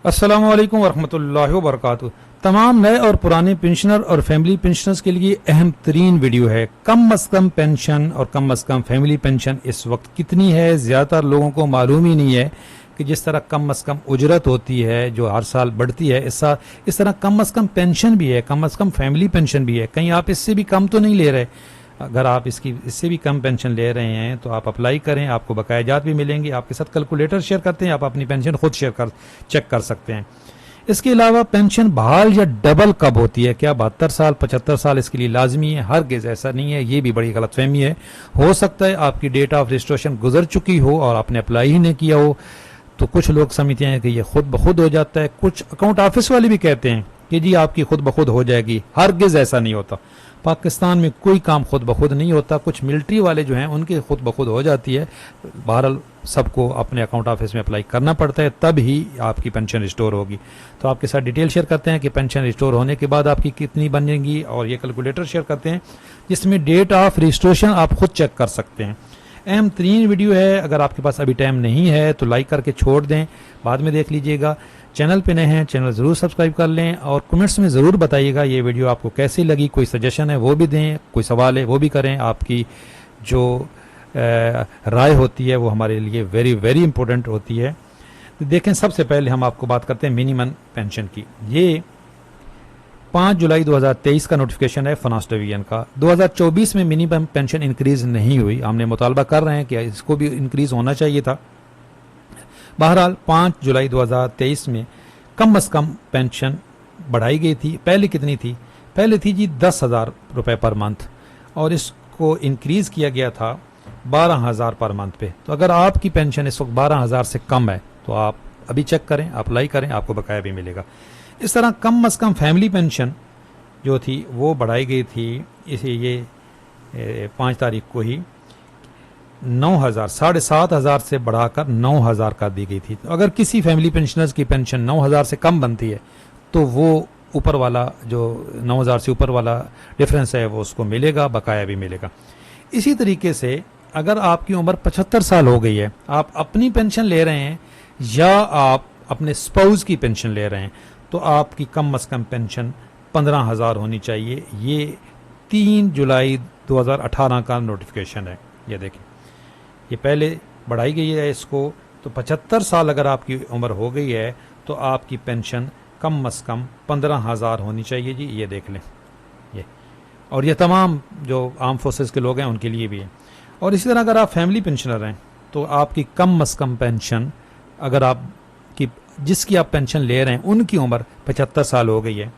अस्सलामु अलैकुम वरहमतुल्लाहि वबरकातुहू। तमाम नए और पुराने पेंशनर और फैमिली पेंशनर्स के लिए अहम तरीन वीडियो है। कम अज़ कम पेंशन और कम अज़ कम फैमिली पेंशन इस वक्त कितनी है, ज़्यादातर लोगों को मालूम ही नहीं है कि जिस तरह कम अज़ कम उजरत होती है जो हर साल बढ़ती है, इस तरह कम अज़ कम पेंशन भी है, कम अज़ कम फैमिली पेंशन भी है। कहीं आप इससे भी कम तो नहीं ले रहे। अगर आप इससे भी कम पेंशन ले रहे हैं तो आप अप्लाई करें, आपको बकायाजात भी मिलेंगे। आपके साथ कैलकुलेटर शेयर करते हैं, आप अपनी पेंशन खुद चेक कर सकते हैं। इसके अलावा पेंशन बहाल या डबल कब होती है, क्या 72 साल 75 साल इसके लिए लाजमी है? हरगिज़ ऐसा नहीं है, ये भी बड़ी गलतफहमी है। हो सकता है आपकी डेट ऑफ रजिस्ट्रेशन गुजर चुकी हो और आपने अप्लाई ही नहीं किया हो, तो कुछ लोग समझते हैं कि ये खुद ब खुद हो जाता है। कुछ अकाउंट ऑफिस वाले भी कहते हैं कि जी आपकी खुद ब खुद हो जाएगी। हरगिज़ ऐसा नहीं होता। पाकिस्तान में कोई काम खुद ब खुद नहीं होता। कुछ मिलिट्री वाले जो हैं उनके खुद ब खुद हो जाती है। बहरहाल सबको अपने अकाउंट ऑफिस में अप्लाई करना पड़ता है, तब ही आपकी पेंशन रिस्टोर होगी। तो आपके साथ डिटेल शेयर करते हैं कि पेंशन रिस्टोर होने के बाद आपकी कितनी बनेगी, और ये कैलकुलेटर शेयर करते हैं जिसमें डेट ऑफ रजिस्ट्रेशन आप खुद चेक कर सकते हैं। अहम तरीन वीडियो है। अगर आपके पास अभी टाइम नहीं है तो लाइक करके छोड़ दें, बाद में देख लीजिएगा। चैनल पे नए हैं, चैनल ज़रूर सब्सक्राइब कर लें और कमेंट्स में ज़रूर बताइएगा ये वीडियो आपको कैसी लगी। कोई सजेशन है वो भी दें, कोई सवाल है वो भी करें। आपकी जो राय होती है वो हमारे लिए वेरी वेरी इंपॉर्टेंट होती है। तो देखें, सबसे पहले हम आपको बात करते हैं मिनिमम पेंशन की। ये 5 जुलाई 2023 का नोटिफिकेशन है फाइनेंस डिवीजन का। 2024 में मिनिमम पेंशन इंक्रीज नहीं हुई। हमने मुतालबा कर रहे हैं कि इसको भी इंक्रीज होना चाहिए था। बहरहाल 5 जुलाई 2023 में कम अज़ कम पेंशन बढ़ाई गई थी। पहले कितनी थी? पहले थी जी 10,000 रुपये पर मंथ, और इसको इंक्रीज़ किया गया था 12,000 पर मंथ पे। तो अगर आपकी पेंशन इस वक्त 12,000 से कम है तो आप अभी चेक करें, अप्लाई करें, आपको बकाया भी मिलेगा। इस तरह कम अज़ कम फैमिली पेंशन जो थी वो बढ़ाई गई थी। इसे ये 5 तारीख को ही 9,000 7,500 से बढ़ाकर 9,000 कर दी गई थी। तो अगर किसी फैमिली पेंशनर्स की पेंशन 9,000 से कम बनती है तो वो ऊपर वाला जो 9,000 से ऊपर वाला डिफरेंस है वो उसको मिलेगा, बकाया भी मिलेगा। इसी तरीके से अगर आपकी उम्र 75 साल हो गई है, आप अपनी पेंशन ले रहे हैं या आप अपने स्पाउस की पेंशन ले रहे हैं, तो आपकी कम अज़ कम पेंशन 15,000 होनी चाहिए। ये 3 जुलाई 2018 का नोटिफिकेशन है। ये देखें, ये पहले बढ़ाई गई है इसको। तो 75 साल अगर आपकी उम्र हो गई है तो आपकी पेंशन कम अज़ कम 15,000 होनी चाहिए जी। ये देख लें ये, और ये तमाम जो आर्म फोर्सेस के लोग हैं उनके लिए भी है। और इसी तरह अगर आप फैमिली पेंशनर हैं तो आपकी कम अज़ कम पेंशन, अगर आपकी जिसकी आप पेंशन ले रहे हैं उनकी उम्र 75 साल हो गई है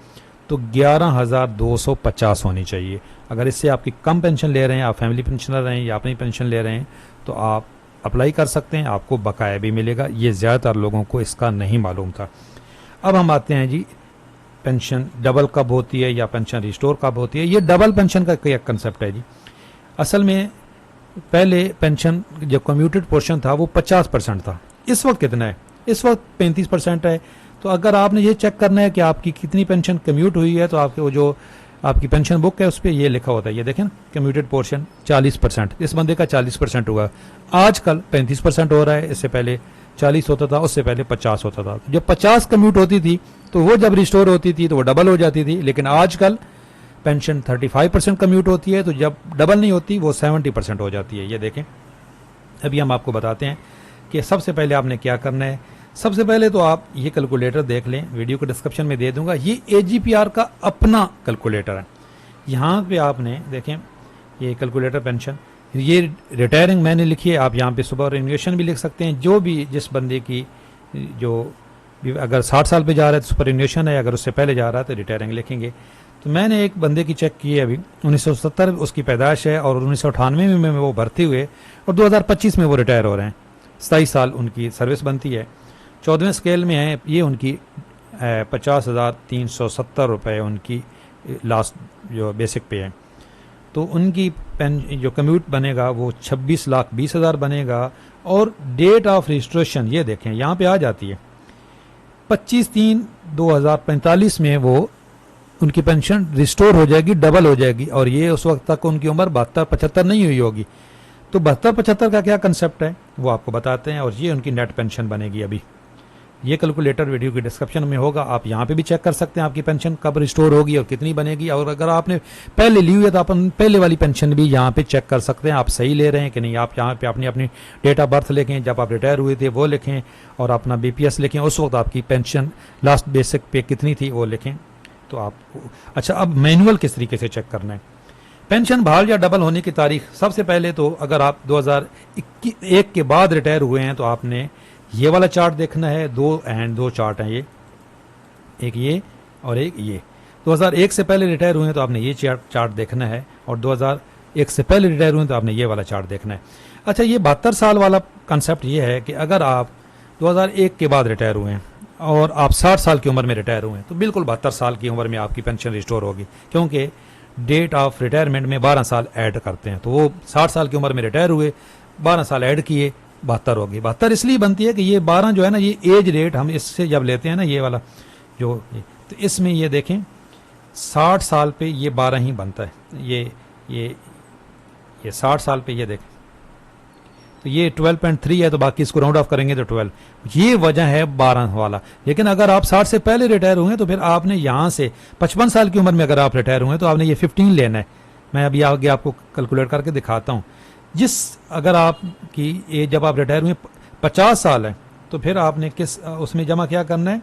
तो 11,250 होनी चाहिए। अगर इससे आपकी कम पेंशन ले रहे हैं, आप फैमिली पेंशनर हैं या अपनी पेंशन ले रहे हैं, तो आप अप्लाई कर सकते हैं, आपको बकाया भी मिलेगा। ये ज़्यादातर लोगों को इसका नहीं मालूम था। अब हम आते हैं जी, पेंशन डबल कब होती है या पेंशन रिस्टोर कब होती है। ये डबल पेंशन का क्या कंसेप्ट है जी। असल में पहले पेंशन जो कम्यूटेड पोर्शन था वो 50% था। इस वक्त कितना है? इस वक्त 35% है। तो अगर आपने ये चेक करना है कि आपकी कितनी पेंशन कम्यूट हुई है, तो आपके वो जो आपकी पेंशन बुक है उस पर ये लिखा होता है। ये देखें ना, कम्यूटेड पोर्शन 40%। इस बंदे का 40% हुआ। आजकल 35% हो रहा है। इससे पहले 40 होता था, उससे पहले 50 होता था। जब 50 कम्यूट होती थी तो वो जब रिस्टोर होती थी तो वो डबल हो जाती थी। लेकिन आजकल पेंशन 35% कम्यूट होती है, तो जब डबल नहीं होती वो 70% हो जाती है। ये देखें, अभी हम आपको बताते हैं कि सबसे पहले आपने क्या करना है। सबसे पहले तो आप ये कैलकुलेटर देख लें, वीडियो को डिस्क्रिप्शन में दे दूंगा। ये AGPR का अपना कैलकुलेटर है। यहाँ पे आपने देखें ये कैलकुलेटर पेंशन, ये रिटायरिंग मैंने लिखी है। आप यहाँ पे सुपर एन्यूएशन भी लिख सकते हैं। जो भी जिस बंदे की जो अगर 60 साल पे जा रहा है तो सुपर एन्यूएशन है, अगर उससे पहले जा रहा है तो रिटायरिंग लिखेंगे। तो मैंने एक बंदे की चेक की है, अभी 1970 उसकी पैदाइश है और 1998 में वो भर्ती हुए और 2025 में वो रिटायर हो रहे हैं। 27 साल उनकी सर्विस बनती है। 14वें स्केल में है ये। उनकी 50,370 रुपये उनकी लास्ट जो बेसिक पे है। तो उनकी जो कम्यूट बनेगा वो 26,20,000 बनेगा। और डेट ऑफ रजिस्ट्रेशन ये देखें यहाँ पे आ जाती है 25/3/2045 में वो उनकी पेंशन रिस्टोर हो जाएगी, डबल हो जाएगी। और ये उस वक्त तक उनकी उम्र 72-75 नहीं हुई होगी। तो 72-75 का क्या कंसेप्ट है वो आपको बताते हैं। और ये उनकी नेट पेंशन बनेगी अभी ये कैलकुलेटर वीडियो की डिस्क्रिप्शन में होगा, आप यहाँ पे भी चेक कर सकते हैं आपकी पेंशन कब रिस्टोर होगी और कितनी बनेगी। और अगर आपने पहले ली हुई है तो आप पहले वाली पेंशन भी यहाँ पे चेक कर सकते हैं आप सही ले रहे हैं कि नहीं। आप यहाँ पे अपनी अपनी डेट ऑफ बर्थ लिखें, जब आप रिटायर हुए थे वो लिखें, और अपना BPS लिखें, उस वक्त आपकी पेंशन लास्ट बेसिक पे कितनी थी वो लिखें तो आपको। अच्छा, अब मैनुअल किस तरीके से चेक करना है पेंशन बहाल या डबल होने की तारीख। सबसे पहले तो अगर आप 2001 के बाद रिटायर हुए हैं तो आपने ये वाला चार्ट देखना है। दो चार्ट हैं ये, एक ये और एक ये। 2001 से पहले रिटायर हुए हैं तो आपने ये चार्ट देखना है, और 2001 से पहले रिटायर हुए हैं तो आपने ये वाला चार्ट देखना है। अच्छा, ये 72 साल वाला कंसेप्ट ये है कि अगर आप 2001 के बाद रिटायर हुए हैं और आप 60 साल की उम्र में रिटायर हुए हैं तो बिल्कुल 72 साल की उम्र में आपकी पेंशन रिस्टोर होगी, क्योंकि डेट ऑफ रिटायरमेंट में 12 साल ऐड करते हैं। तो वो 60 साल की उम्र में रिटायर हुए, 12 साल ऐड किए, 72 होगी। 72 इसलिए बनती है कि ये 12 जो है ना, ये एज रेट हम इससे जब लेते हैं ना, ये वाला जो तो इसमें ये देखें 60 साल पे ये 12 ही बनता है। ये 60 साल पे ये देखें तो ये 12.3 है, तो बाकी इसको राउंड ऑफ करेंगे तो 12। ये वजह है 12 वाला। लेकिन अगर आप 60 से पहले रिटायर हुए तो फिर आपने यहाँ से 55 साल की उम्र में अगर आप रिटायर हुए तो आपने ये 15 लेना है। मैं अभी आगे आपको कैलकुलेट करके दिखाता हूँ। अगर आपकी एज जब आप रिटायर हुए 50 साल है तो फिर आपने किस उसमें जमा क्या करना है,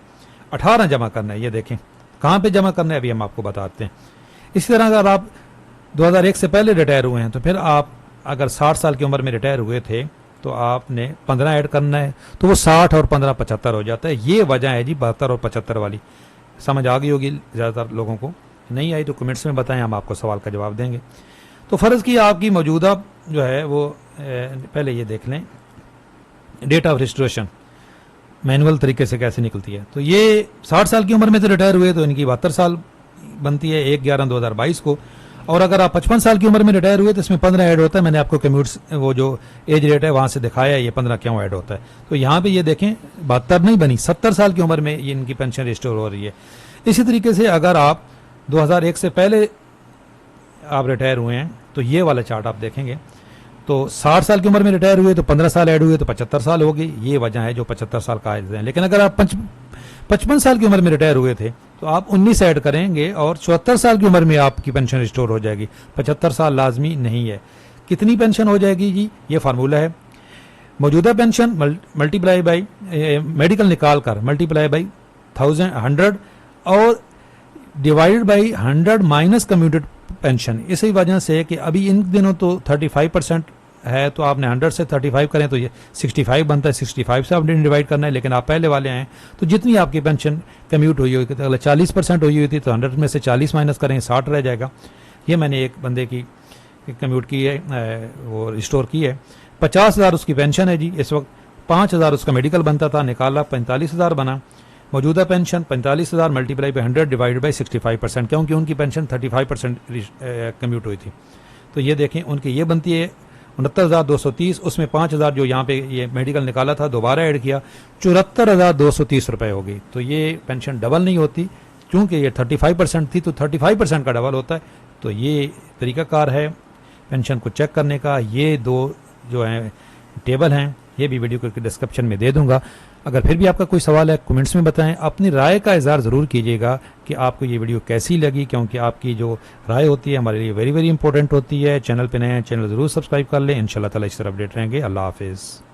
18 जमा करना है। ये देखें कहाँ पे जमा करना है अभी हम आपको बताते हैं। इसी तरह अगर आप 2001 से पहले रिटायर हुए हैं तो फिर आप अगर 60 साल की उम्र में रिटायर हुए थे तो आपने 15 ऐड करना है, तो वो 60 और 15 75 हो जाता है। ये वजह है जी 72 और 75 वाली। समझ आ गई होगी ज़्यादातर लोगों को, नहीं आई तो कमेंट्स में बताएं, हम आपको सवाल का जवाब देंगे। तो फ़र्ज़ की आपकी मौजूदा जो है वो पहले ये देख लें डेट ऑफ रजिस्ट्रेशन मैनुअल तरीके से कैसे निकलती है। तो ये 60 साल की उम्र में तो रिटायर हुए तो इनकी 72 साल बनती है 1/11/2022 को। और अगर आप 55 साल की उम्र में रिटायर हुए तो इसमें 15 ऐड होता है। मैंने आपको कम्यूट्स वो जो एज रेट है वहाँ से दिखाया है ये 15 क्यों ऐड होता है। तो यहाँ पे ये देखें 72 नहीं बनी, 70 साल की उम्र में ये इनकी पेंशन रिस्टोर हो रही है। इसी तरीके से अगर आप 2001 से पहले आप रिटायर हुए हैं तो ये वाला चार्ट आप देखेंगे तो 60 साल की उम्र में रिटायर हुए तो 15 साल ऐड हुए तो 75 साल हो गई। ये वजह है जो 75 साल का ऐड है। लेकिन अगर आप 55 साल की उम्र में रिटायर हुए थे तो आप 19 ऐड करेंगे और 74 साल की उम्र में आपकी पेंशन रिस्टोर हो जाएगी। 75 साल लाजमी नहीं है। कितनी पेंशन हो जाएगी जी, ये फार्मूला है। मौजूदा पेंशन मल्टीप्लाई बाई मेडिकल निकाल कर मल्टीप्लाई बाई 100 और divided by 100 minus commuted pension. इसी वजह से कि अभी इन दिनों तो 35% है तो आपने 100 से 35 करें तो ये 65 बनता है। 65 से आपने डिवाइड करना है। लेकिन आप पहले वाले हैं तो जितनी आपकी पेंशन कम्यूट हुई होगी तो 40% हुई हुई थी तो 100 में से 40 माइनस करें 60 रह जाएगा। ये मैंने एक बंदे की कम्यूट की है, वो रिस्टोर की है। 50,000 उसकी पेंशन है जी इस वक्त। 5,000 उसका मेडिकल बनता था, निकाला 45,000 बना। मौजूदा pension 45,000 multiply by 100 divide by 65%, क्योंकि उनकी पेंशन 35% कम्यूट हुई थी। तो ये देखें उनकी ये बनती है 69,230। उसमें 5,000 जो यहाँ पे ये मेडिकल निकाला था दोबारा ऐड किया 74,230 रुपये हो गई। तो ये पेंशन डबल नहीं होती, क्योंकि ये 35% थी तो 35% का डबल होता है। तो ये तरीकाकार है पेंशन को चेक करने का। ये दो जो हैं टेबल हैं ये भी वीडियो के डिस्क्रिप्शन में दे दूंगा। अगर फिर भी आपका कोई सवाल है कमेंट्स में बताएं। अपनी राय का इज़हार ज़रूर कीजिएगा कि आपको ये वीडियो कैसी लगी, क्योंकि आपकी जो राय होती है हमारे लिए वेरी वेरी इंपॉर्टेंट होती है। चैनल पे नए हैं, चैनल ज़रूर सब्सक्राइब कर लें। इंशाल्लाह ताला इस तरह अपडेट रहेंगे। अल्लाह हाफिज़।